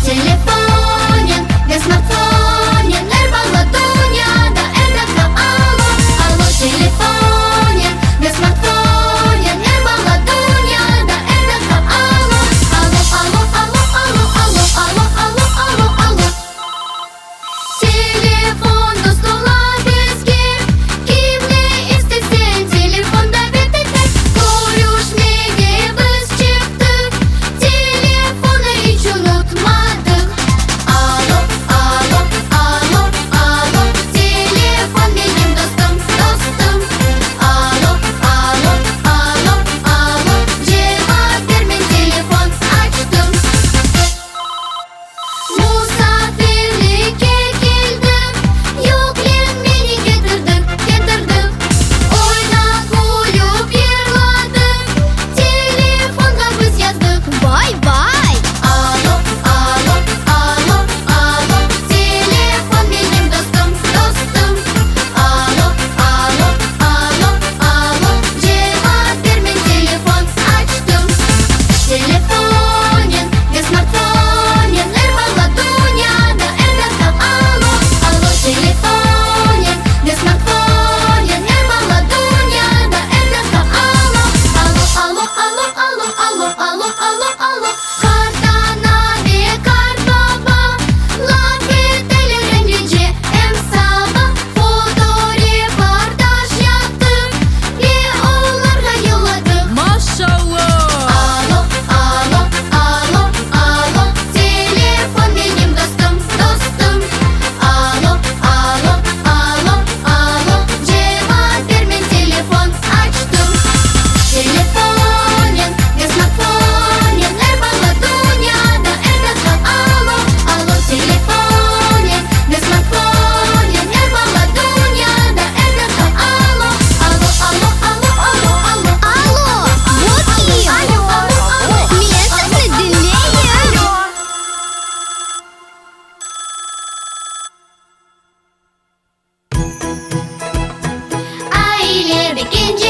Telefonin ve smartphone'ler bağlı dünyada her dakika alo. Alo telefonin ve smartphone'ler bağlı dünyada her dakika alo. Alo alo alo alo alo alo alo alo alo. Telefon dostuna bizge, kimle istesin telefonda bitti. Görüşmeye biz çıktık, telefonu hiç unutmadık. Alo alo alo alo, telefon benim dostum dostum. Alo alo alo alo, cevap verme telefon açtım. Musafirlikке geldim, yoklen beni getirdim. Oynab uyup yırladık, telefonga biz yazdık. Vay vay. Alo alo alo alo, telefon benim dostum dostum. Alo alo alo alo, cevap verme telefon açtım. Telefonin ve smartphone'ler bağlı dünyada her dakika alo. Alo telefonin ve smartphone'ler bağlı dünyada her dakika alo. Alo alo alo alo alo alo alo. Kart ana ve kart baba, laf ettiler İngilizce hem sabah. Fotoreportaj yaptık ve onlara yolladık. Maşallah. Alo alo alo alo, telefon benim dostum dostum. Alo alo alo alo, cevap verme telefon açtım. Telefonin ve smartphone'ler bağlı dünyada her dakika alo. Alo telefonin ve smartphone'ler bağlı dünyada her dakika alo. Alo alo alo alo alo. Алло, вот и Alo alo alo. месяцы длиннее. Aile ve genç